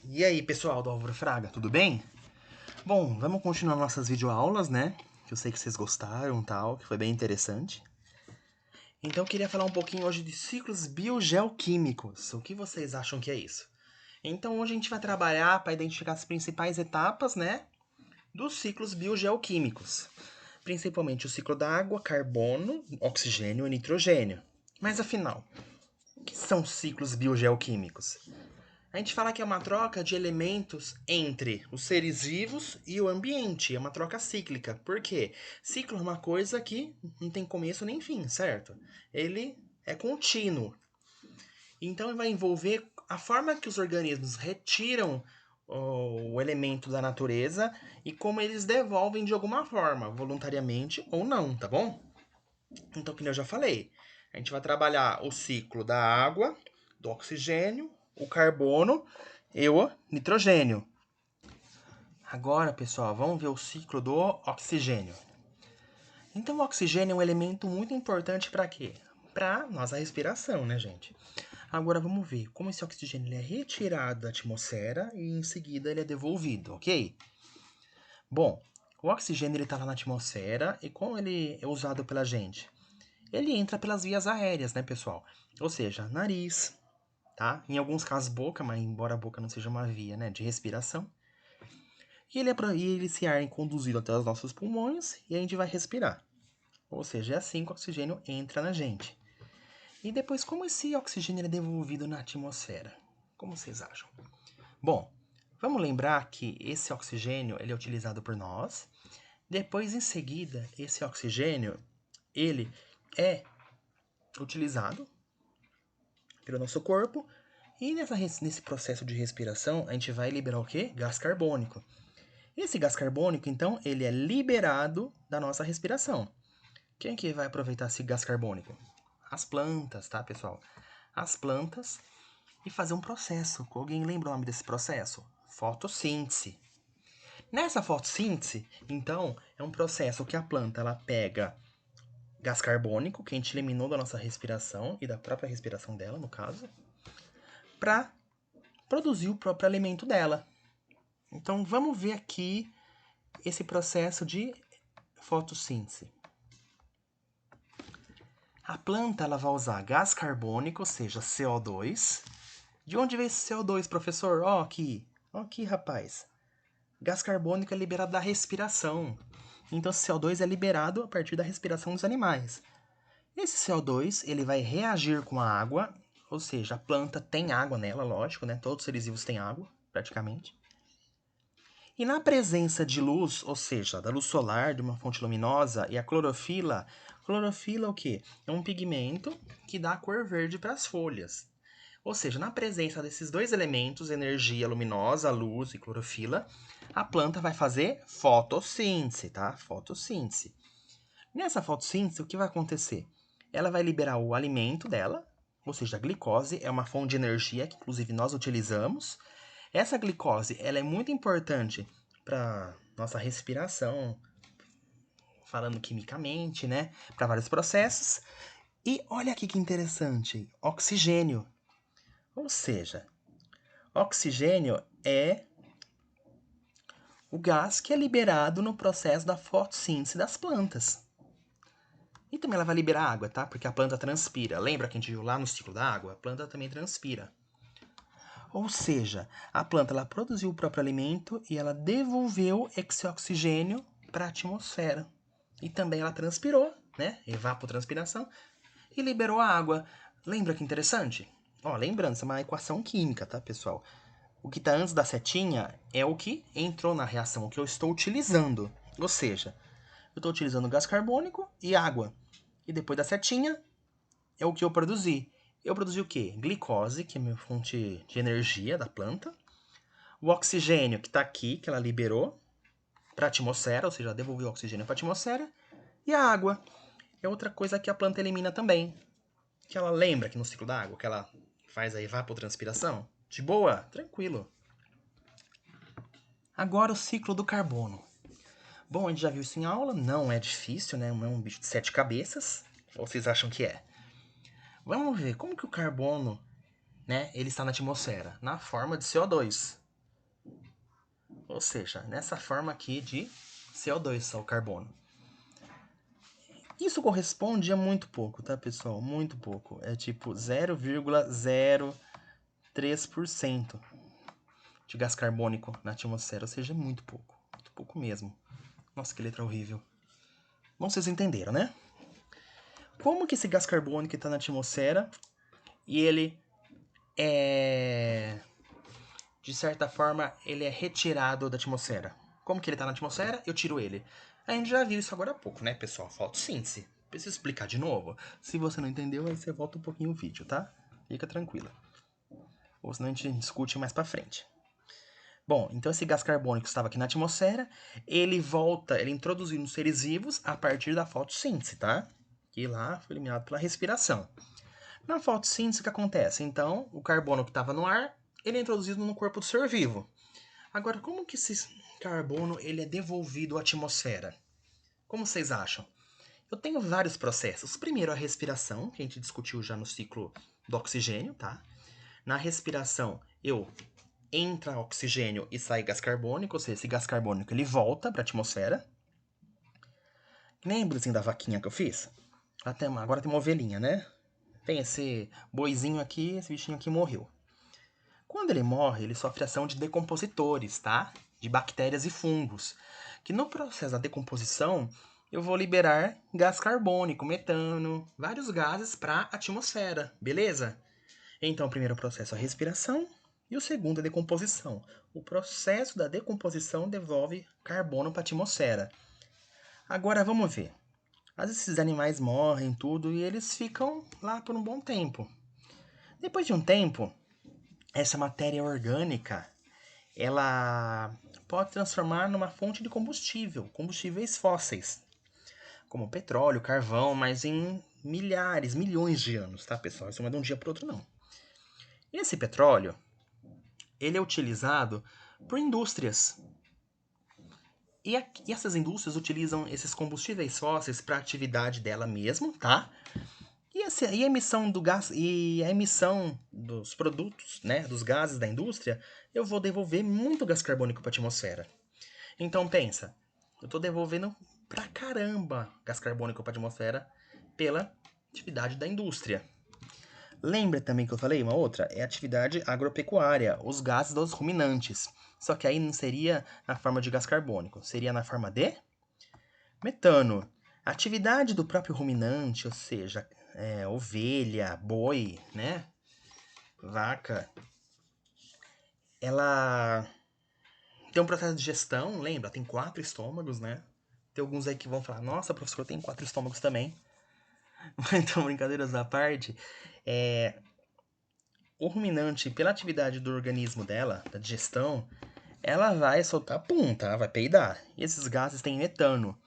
E aí, pessoal do Álvaro Fraga, tudo bem? Bom, vamos continuar nossas videoaulas, né? Que eu sei que vocês gostaram e tal, que foi bem interessante. Então eu queria falar um pouquinho hoje de ciclos biogeoquímicos. O que vocês acham que é isso? Então hoje a gente vai trabalhar para identificar as principais etapas, né, dos ciclos biogeoquímicos. Principalmente o ciclo da água, carbono, oxigênio e nitrogênio. Mas afinal, o que são ciclos biogeoquímicos? A gente fala que é uma troca de elementos entre os seres vivos e o ambiente. É uma troca cíclica. Por quê? Ciclo é uma coisa que não tem começo nem fim, certo? Ele é contínuo. Então vai envolver a forma que os organismos retiram o elemento da natureza e como eles devolvem de alguma forma, voluntariamente ou não, tá bom? Então, como eu já falei, a gente vai trabalhar o ciclo da água, do oxigênio, o carbono e o nitrogênio. Agora, pessoal, vamos ver o ciclo do oxigênio. Então, o oxigênio é um elemento muito importante para quê? Para nossa respiração, né, gente? Agora vamos ver como esse oxigênio ele é retirado da atmosfera e em seguida ele é devolvido, ok? Bom, o oxigênio ele está lá na atmosfera e como ele é usado pela gente? Ele entra pelas vias aéreas, né, pessoal? Ou seja, nariz, tá? Em alguns casos boca, mas embora a boca não seja uma via, né, de respiração. E esse ar é conduzido até os nossos pulmões e a gente vai respirar. Ou seja, é assim que o oxigênio entra na gente. E depois, como esse oxigênio é devolvido na atmosfera? Como vocês acham? Bom, vamos lembrar que esse oxigênio ele é utilizado por nós. Depois, em seguida, esse oxigênio ele é utilizado pelo nosso corpo. E nesse processo de respiração, a gente vai liberar o quê? Gás carbônico. Esse gás carbônico, então, ele é liberado da nossa respiração. Quem que vai aproveitar esse gás carbônico? As plantas, tá, pessoal? As plantas e fazer um processo. Alguém lembra o nome desse processo? Fotossíntese. Nessa fotossíntese, então, é um processo que a planta ela pega gás carbônico, que a gente eliminou da nossa respiração e da própria respiração dela, no caso, para produzir o próprio alimento dela. Então, vamos ver aqui esse processo de fotossíntese. A planta ela vai usar gás carbônico, ou seja, CO2. De onde vem esse CO2, professor? Ó, aqui. Ó, aqui, rapaz. Gás carbônico é liberado da respiração. Então, esse CO2 é liberado a partir da respiração dos animais. Esse CO2 ele vai reagir com a água, ou seja, a planta tem água nela, lógico, né? Todos os seres vivos têm água, praticamente. E na presença de luz, ou seja, da luz solar, de uma fonte luminosa, e a clorofila o quê? É um pigmento que dá a cor verde para as folhas. Ou seja, na presença desses dois elementos, energia luminosa, luz e clorofila, a planta vai fazer fotossíntese, tá? Fotossíntese. Nessa fotossíntese, o que vai acontecer? Ela vai liberar o alimento dela, ou seja, a glicose é uma fonte de energia que inclusive nós utilizamos. Essa glicose, ela é muito importante para nossa respiração, falando quimicamente, né, para vários processos. E olha aqui que interessante, oxigênio. Ou seja, oxigênio é o gás que é liberado no processo da fotossíntese das plantas. E também ela vai liberar água, tá? Porque a planta transpira. Lembra que a gente viu lá no ciclo da água? A planta também transpira. Ou seja, a planta ela produziu o próprio alimento e ela devolveu esse oxigênio para a atmosfera. E também ela transpirou, né? Evapotranspiração e liberou a água. Lembra que interessante? Ó, lembrando, isso é uma equação química, tá, pessoal? O que está antes da setinha é o que entrou na reação, o que eu estou utilizando. Ou seja, eu estou utilizando gás carbônico e água. E depois da setinha é o que eu produzi. Eu produzi o quê? Glicose, que é a minha fonte de energia da planta. O oxigênio, que está aqui, que ela liberou para a atmosfera, ou seja, ela devolveu o oxigênio para a atmosfera. E a água é outra coisa que a planta elimina também. Que ela lembra que no ciclo da água, que ela faz a evapotranspiração. De boa, tranquilo. Agora o ciclo do carbono. Bom, a gente já viu isso em aula, não é difícil, né? Não é um bicho de 7 cabeças. Ou vocês acham que é? Vamos ver como que o carbono né, ele está na atmosfera? Na forma de CO2. Ou seja, nessa forma aqui de CO2, só o carbono. Isso corresponde a muito pouco, tá, pessoal? Muito pouco. É tipo 0,03% de gás carbônico na atmosfera, ou seja, é muito pouco. Muito pouco mesmo. Nossa, que letra horrível. Bom, vocês entenderam, né? Como que esse gás carbônico está na atmosfera e ele é... de certa forma, ele é retirado da atmosfera? Como que ele está na atmosfera? Eu tiro ele. A gente já viu isso agora há pouco, né, pessoal? Fotossíntese. Preciso explicar de novo? Se você não entendeu, aí você volta um pouquinho o vídeo, tá? Fica tranquila. Ou senão a gente discute mais pra frente. Bom, então esse gás carbônico estava aqui na atmosfera, ele volta, ele é introduzido nos seres vivos a partir da fotossíntese, tá? Que lá foi eliminado pela respiração. Na fotossíntese, o que acontece? Então, o carbono que estava no ar, ele é introduzido no corpo do ser vivo. Agora, como que esse carbono ele é devolvido à atmosfera? Como vocês acham? Eu tenho vários processos. Primeiro, a respiração, que a gente discutiu já no ciclo do oxigênio, tá? Na respiração, entra oxigênio e sai gás carbônico, ou seja, esse gás carbônico ele volta para a atmosfera. Lembra assim da vaquinha que eu fiz? Agora tem uma ovelhinha, né? Tem esse boizinho aqui, esse bichinho aqui morreu. Quando ele morre, ele sofre ação de decompositores, tá? De bactérias e fungos. Que no processo da decomposição, eu vou liberar gás carbônico, metano, vários gases para a atmosfera, beleza? Então, o primeiro processo é a respiração e o segundo é a decomposição. O processo da decomposição devolve carbono para a atmosfera. Agora, vamos ver. Às vezes esses animais morrem tudo e eles ficam lá por um bom tempo. Depois de um tempo, essa matéria orgânica, ela pode transformar numa fonte de combustível, combustíveis fósseis, como petróleo, carvão, mas em milhares, milhões de anos, tá, pessoal? Isso não é de um dia para outro, não. Esse petróleo, ele é utilizado por indústrias. E essas indústrias utilizam esses combustíveis fósseis para a atividade dela mesmo, tá? E a emissão do gás e a emissão dos produtos, né, dos gases da indústria, eu vou devolver muito gás carbônico para a atmosfera. Então pensa, eu estou devolvendo pra caramba gás carbônico para a atmosfera pela atividade da indústria. Lembra também que eu falei uma outra? É a atividade agropecuária, os gases dos ruminantes. Só que aí não seria na forma de gás carbônico, seria na forma de metano. A atividade do próprio ruminante, ou seja, ovelha, boi, né? Vaca, ela tem um processo de digestão, lembra? Tem 4 estômagos, né? Tem alguns aí que vão falar, nossa, professor, tem 4 estômagos também. Então, brincadeiras à parte, o ruminante, pela atividade do organismo dela, da digestão, ela vai soltar pum, tá? Vai peidar. E esses gases têm metano.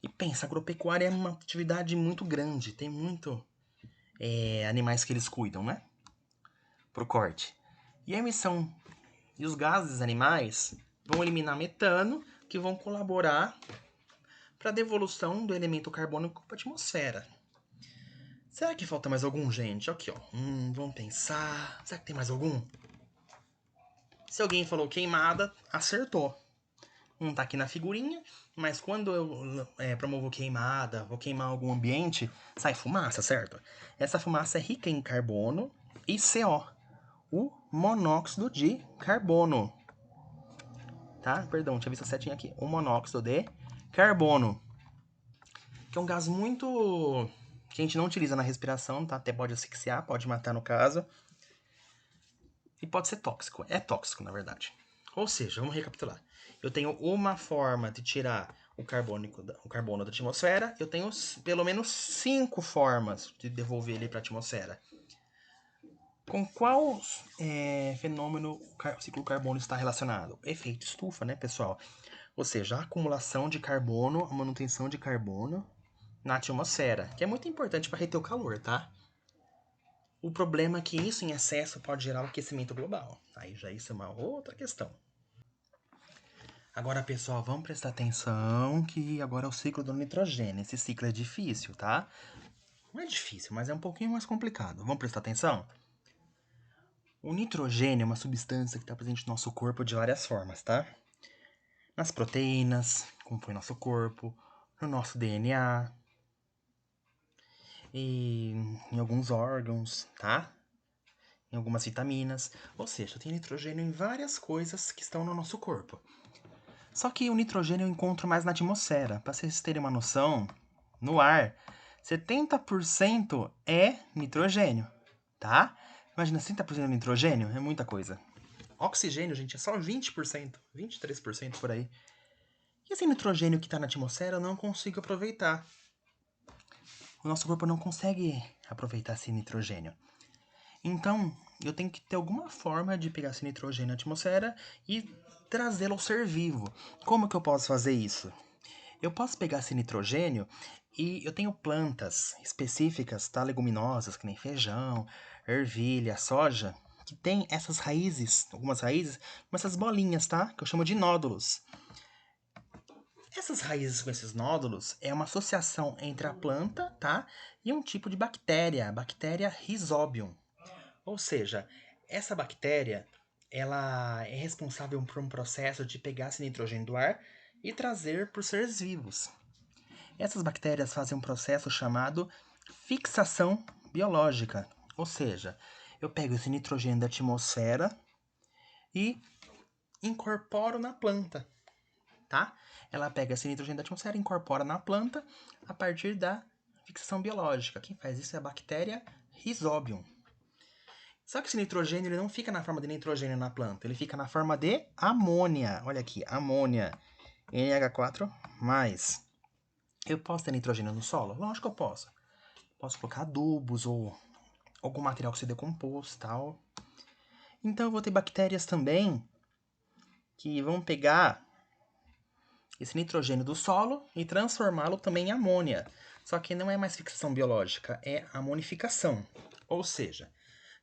E pensa, a agropecuária é uma atividade muito grande, tem muito animais que eles cuidam, né? Pro corte. E a emissão e os gases animais vão eliminar metano, que vão colaborar para a devolução do elemento carbônico para a atmosfera. Será que falta mais algum, gente? Aqui, ó. Vamos pensar. Será que tem mais algum? Se alguém falou queimada, acertou. Não tá aqui na figurinha, mas quando eu promovo queimada, vou queimar algum ambiente, sai fumaça, certo? Essa fumaça é rica em carbono e CO, o monóxido de carbono. Tá? Perdão, tinha visto a setinha aqui. O monóxido de carbono. Que é um gás muito... que a gente não utiliza na respiração, tá? Até pode asfixiar, pode matar no caso. E pode ser tóxico. É tóxico, na verdade. Ou seja, vamos recapitular. Eu tenho uma forma de tirar o carbono da atmosfera. Eu tenho pelo menos 5 formas de devolver ele para a atmosfera. Com qual fenômeno o ciclo carbono está relacionado? Efeito estufa, né, pessoal? Ou seja, a acumulação de carbono, a manutenção de carbono na atmosfera, que é muito importante para reter o calor, tá? O problema é que isso em excesso pode gerar o aquecimento global. Aí já isso é uma outra questão. Agora, pessoal, vamos prestar atenção que agora é o ciclo do nitrogênio. Esse ciclo é difícil, tá? Não é difícil, mas é um pouquinho mais complicado. Vamos prestar atenção? O nitrogênio é uma substância que está presente no nosso corpo de várias formas, tá? Nas proteínas, como foi nosso corpo, no nosso DNA, e em alguns órgãos, tá? Em algumas vitaminas. Ou seja, tem nitrogênio em várias coisas que estão no nosso corpo. Só que o nitrogênio eu encontro mais na atmosfera. Para vocês terem uma noção, no ar, 70% é nitrogênio, tá? Imagina, 70% de nitrogênio é muita coisa. Oxigênio, gente, é só 20%, 23% por aí. E esse nitrogênio que está na atmosfera eu não consigo aproveitar. O nosso corpo não consegue aproveitar esse nitrogênio. Então, eu tenho que ter alguma forma de pegar esse nitrogênio na atmosfera e trazê-lo ao ser vivo. Como que eu posso fazer isso? Eu posso pegar esse nitrogênio e eu tenho plantas específicas, tá? Leguminosas, que nem feijão, ervilha, soja, que tem essas raízes, algumas raízes, com essas bolinhas, tá? Que eu chamo de nódulos. Essas raízes com esses nódulos é uma associação entre a planta, tá? E um tipo de bactéria, a bactéria Rhizobium. Ou seja, essa bactéria, ela é responsável por um processo de pegar esse nitrogênio do ar e trazer para os seres vivos. Essas bactérias fazem um processo chamado fixação biológica. Ou seja, eu pego esse nitrogênio da atmosfera e incorporo na planta, tá? Ela pega esse nitrogênio da atmosfera e incorpora na planta a partir da fixação biológica. Quem faz isso é a bactéria Rhizobium. Só que esse nitrogênio ele não fica na forma de nitrogênio na planta, ele fica na forma de amônia. Olha aqui, amônia, NH4+. Eu posso ter nitrogênio no solo? Lógico que eu posso. Posso colocar adubos ou algum material que se decompôs e tal. Então eu vou ter bactérias também que vão pegar esse nitrogênio do solo e transformá-lo também em amônia. Só que não é mais fixação biológica, é amonificação. Ou seja,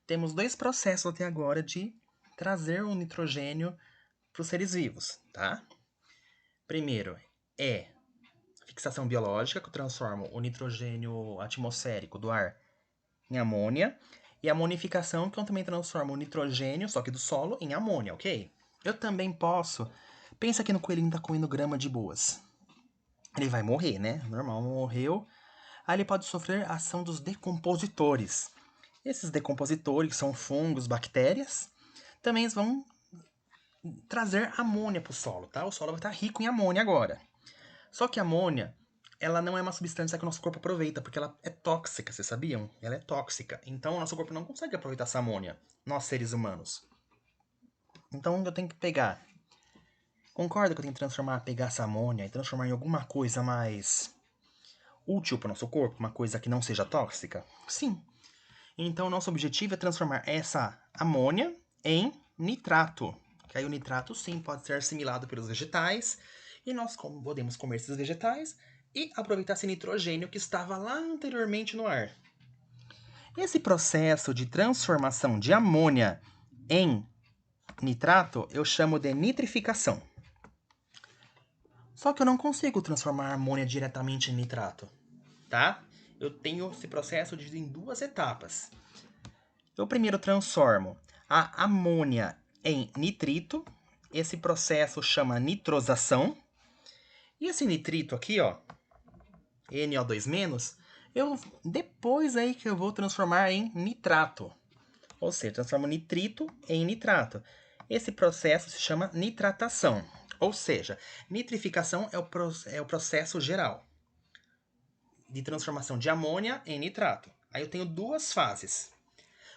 temos dois processos até agora de trazer o nitrogênio para os seres vivos, tá? Primeiro é fixação biológica, que transforma o nitrogênio atmosférico do ar em amônia, e a amonificação, que eu também transforma o nitrogênio, só que do solo, em amônia, ok? Eu também posso... Pensa que no coelhinho tá comendo grama de boas. Ele vai morrer, né? Normal, morreu. Aí ele pode sofrer a ação dos decompositores. Esses decompositores, que são fungos, bactérias, também vão trazer amônia para o solo, tá? O solo vai estar rico em amônia agora. Só que a amônia, ela não é uma substância que o nosso corpo aproveita, porque ela é tóxica, vocês sabiam? Ela é tóxica. Então o nosso corpo não consegue aproveitar essa amônia, nós seres humanos. Então eu tenho que pegar. Concorda que eu tenho que pegar essa amônia e transformar em alguma coisa mais útil para o nosso corpo? Uma coisa que não seja tóxica? Sim. Então, nosso objetivo é transformar essa amônia em nitrato. Que aí o nitrato, sim, pode ser assimilado pelos vegetais. E nós podemos comer esses vegetais e aproveitar esse nitrogênio que estava lá anteriormente no ar. Esse processo de transformação de amônia em nitrato eu chamo de nitrificação. Só que eu não consigo transformar a amônia diretamente em nitrato, tá? Eu tenho esse processo dividido em duas etapas. Eu primeiro transformo a amônia em nitrito. Esse processo chama nitrosação. E esse nitrito aqui, ó, NO2-, depois aí que eu vou transformar em nitrato. Ou seja, transformo nitrito em nitrato. Esse processo se chama nitratação. Ou seja, nitrificação é o processo geral de transformação de amônia em nitrato. Aí eu tenho duas fases.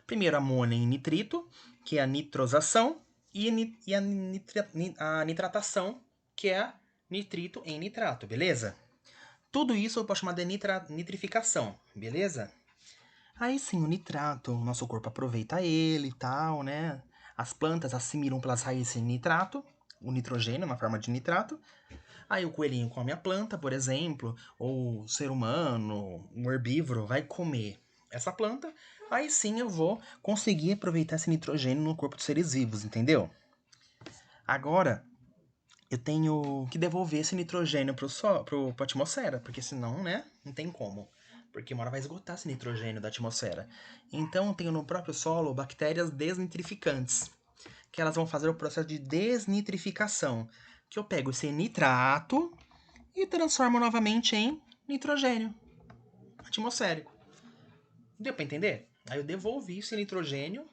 Primeiro, amônia em nitrito, que é a nitrosação, e a nitratação, que é nitrito em nitrato, beleza? Tudo isso eu posso chamar de nitrificação, beleza? Aí sim, o nitrato, o nosso corpo aproveita ele e tal, né? As plantas assimilam pelas raízes nitrato, o nitrogênio na forma de nitrato. Aí o coelhinho come a planta, por exemplo, ou o ser humano, um herbívoro, vai comer essa planta. Aí sim eu vou conseguir aproveitar esse nitrogênio no corpo dos seres vivos, entendeu? Agora, eu tenho que devolver esse nitrogênio para a atmosfera, porque senão, né, não tem como. porque uma hora vai esgotar esse nitrogênio da atmosfera. Então, tenho no próprio solo bactérias desnitrificantes, que elas vão fazer o processo de desnitrificação, que eu pego esse nitrato e transformo novamente em nitrogênio atmosférico. Deu para entender? Aí eu devolvi esse nitrogênio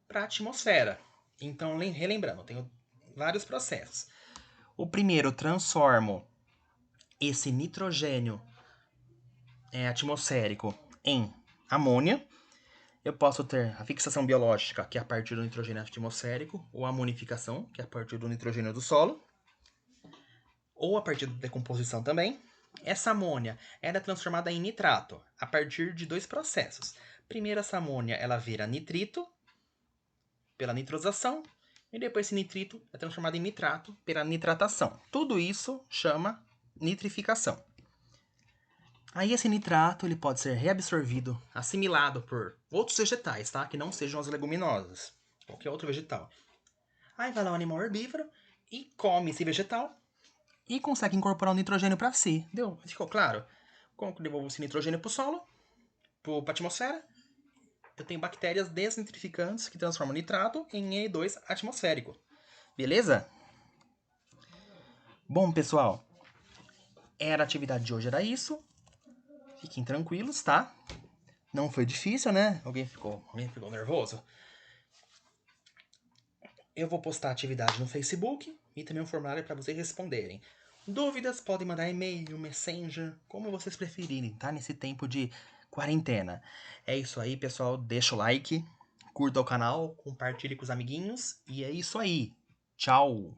para a atmosfera. Então, relembrando, eu tenho vários processos. O primeiro, eu transformo esse nitrogênio atmosférico em amônia. Eu posso ter a fixação biológica, que é a partir do nitrogênio atmosférico, ou a amonificação, que é a partir do nitrogênio do solo, ou a partir da decomposição também. Essa amônia é transformada em nitrato a partir de dois processos. Primeiro, essa amônia ela vira nitrito pela nitrosação, e depois esse nitrito é transformado em nitrato pela nitratação. Tudo isso chama nitrificação. Aí esse nitrato ele pode ser reabsorvido, assimilado por outros vegetais, tá? Que não sejam as leguminosas, qualquer outro vegetal. Aí vai lá um animal herbívoro e come esse vegetal e consegue incorporar o nitrogênio para si. Deu? Ficou claro? Como que eu devolvo esse nitrogênio para o solo, para a atmosfera? Eu tenho bactérias desnitrificantes que transformam nitrato em N2 atmosférico. Beleza? Bom, pessoal, a atividade de hoje era isso. Fiquem tranquilos, tá? Não foi difícil, né? Alguém ficou nervoso? Eu vou postar a atividade no Facebook e também um formulário para vocês responderem. Dúvidas, podem mandar e-mail, messenger, como vocês preferirem, tá? Nesse tempo de quarentena. É isso aí, pessoal. Deixa o like, curta o canal, compartilhe com os amiguinhos. E é isso aí. Tchau!